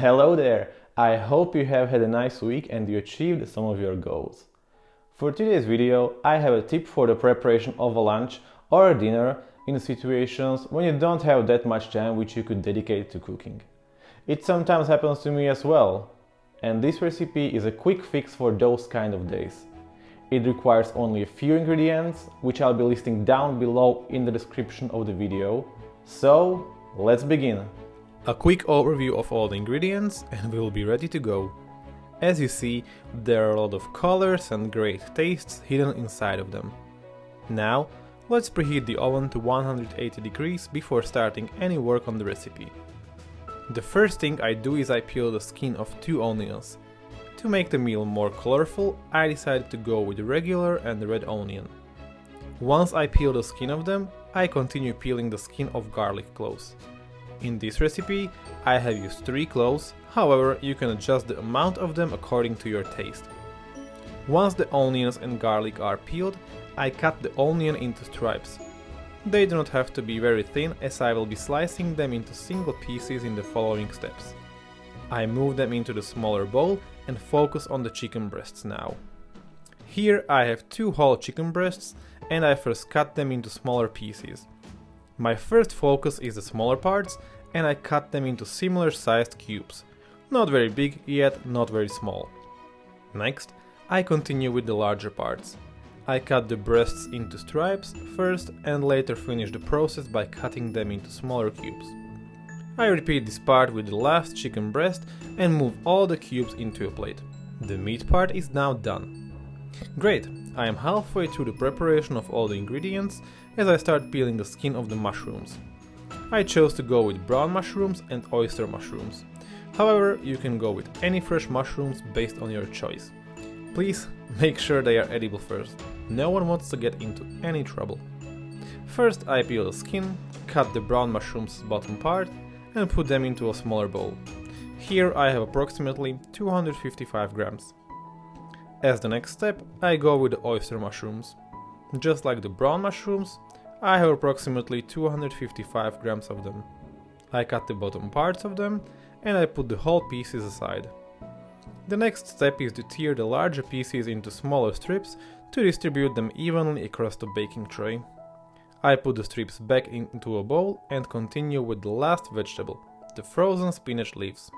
Hello there! I hope you have had a nice week and you achieved some of your goals. For today's video, I have a tip for the preparation of a lunch or a dinner in situations when you don't have that much time which you could dedicate to cooking. It sometimes happens to me as well, and this recipe is a quick fix for those kind of days. It requires only a few ingredients, which I'll be listing down below in the description of the video. So, let's begin! A quick overview of all the ingredients and we'll be ready to go. As you see, there are a lot of colors and great tastes hidden inside of them. Now, let's preheat the oven to 180 degrees before starting any work on the recipe. The first thing I do is I peel the skin of 2 onions. To make the meal more colorful, I decided to go with the regular and the red onion. Once I peel the skin of them, I continue peeling the skin of garlic cloves. In this recipe, I have used 3 cloves, however, you can adjust the amount of them according to your taste. Once the onions and garlic are peeled, I cut the onion into stripes. They do not have to be very thin, as I will be slicing them into single pieces in the following steps. I move them into the smaller bowl and focus on the chicken breasts now. Here I have 2 whole chicken breasts and I first cut them into smaller pieces. My first focus is the smaller parts and I cut them into similar sized cubes. Not very big, yet not very small. Next, I continue with the larger parts. I cut the breasts into stripes first and later finish the process by cutting them into smaller cubes. I repeat this part with the last chicken breast and move all the cubes into a plate. The meat part is now done. Great, I am halfway through the preparation of all the ingredients as I start peeling the skin of the mushrooms. I chose to go with brown mushrooms and oyster mushrooms. However, you can go with any fresh mushrooms based on your choice. Please make sure they are edible first. No one wants to get into any trouble. First I peel the skin, cut the brown mushrooms bottom part and put them into a smaller bowl. Here I have approximately 255 grams. As the next step, I go with the oyster mushrooms. Just like the brown mushrooms, I have approximately 255 grams of them. I cut the bottom parts of them and I put the whole pieces aside. The next step is to tear the larger pieces into smaller strips to distribute them evenly across the baking tray. I put the strips back into a bowl and continue with the last vegetable, the frozen spinach leaves.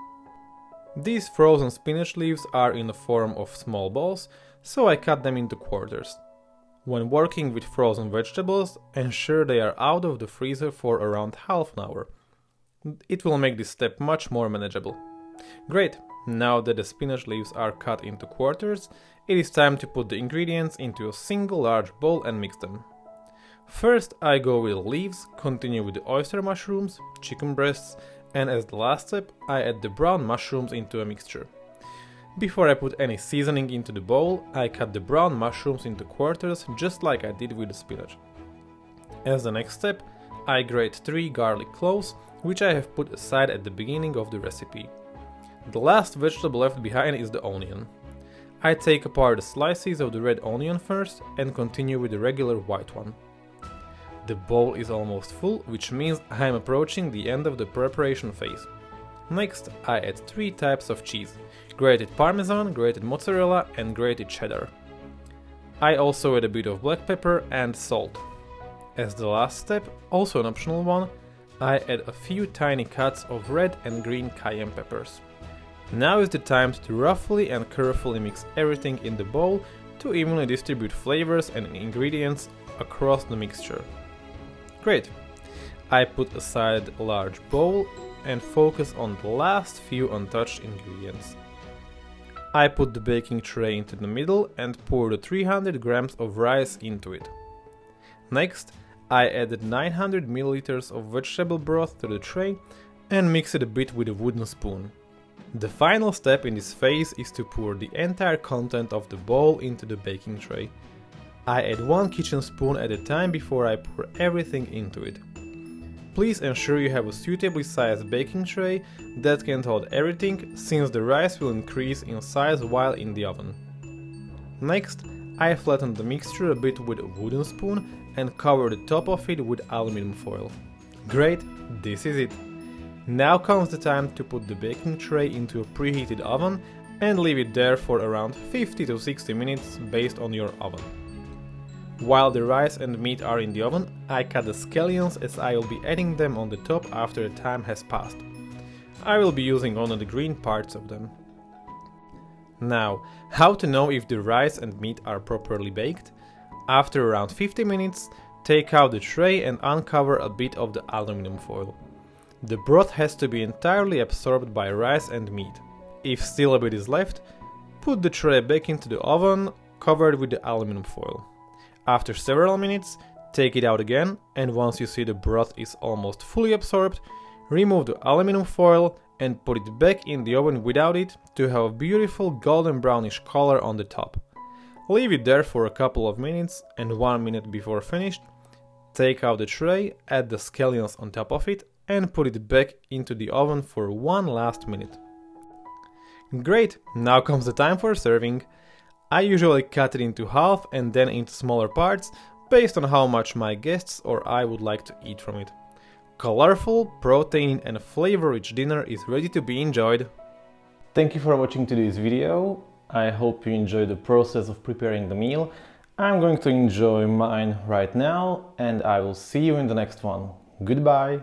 These frozen spinach leaves are in the form of small balls, so I cut them into quarters. When working with frozen vegetables, ensure they are out of the freezer for around half an hour. It will make this step much more manageable. Great, now that the spinach leaves are cut into quarters, it is time to put the ingredients into a single large bowl and mix them. First I go with the leaves, continue with the oyster mushrooms, chicken breasts, and as the last step I add the brown mushrooms into a mixture. Before I put any seasoning into the bowl, I cut the brown mushrooms into quarters just like I did with the spinach. As the next step, I grate 3 garlic cloves, which I have put aside at the beginning of the recipe. The last vegetable left behind is the onion. I take apart the slices of the red onion first and continue with the regular white one. The bowl is almost full, which means I am approaching the end of the preparation phase. Next, I add 3 types of cheese: grated parmesan, grated mozzarella and grated cheddar. I also add a bit of black pepper and salt. As the last step, also an optional one, I add a few tiny cuts of red and green cayenne peppers. Now is the time to roughly and carefully mix everything in the bowl to evenly distribute flavors and ingredients across the mixture. Great! I put aside a large bowl and focus on the last few untouched ingredients. I put the baking tray into the middle and pour the 300 grams of rice into it. Next, I added 900 milliliters of vegetable broth to the tray and mix it a bit with a wooden spoon. The final step in this phase is to pour the entire content of the bowl into the baking tray. I add 1 kitchen spoon at a time before I pour everything into it. Please ensure you have a suitably sized baking tray that can hold everything, since the rice will increase in size while in the oven. Next, I flatten the mixture a bit with a wooden spoon and cover the top of it with aluminum foil. Great, this is it! Now comes the time to put the baking tray into a preheated oven and leave it there for around 50 to 60 minutes based on your oven. While the rice and meat are in the oven, I cut the scallions as I will be adding them on the top after the time has passed. I will be using only the green parts of them. Now, how to know if the rice and meat are properly baked? After around 50 minutes, take out the tray and uncover a bit of the aluminum foil. The broth has to be entirely absorbed by rice and meat. If still a bit is left, put the tray back into the oven covered with the aluminum foil. After several minutes, take it out again, and once you see the broth is almost fully absorbed, remove the aluminum foil and put it back in the oven without it to have a beautiful golden brownish color on the top. Leave it there for a couple of minutes, and 1 minute before finished, take out the tray, add the scallions on top of it and put it back into the oven for one last minute. Great, now comes the time for serving. I usually cut it into half and then into smaller parts based on how much my guests or I would like to eat from it. Colorful, protein and flavor-rich dinner is ready to be enjoyed. Thank you for watching today's video. I hope you enjoyed the process of preparing the meal. I'm going to enjoy mine right now and I will see you in the next one. Goodbye!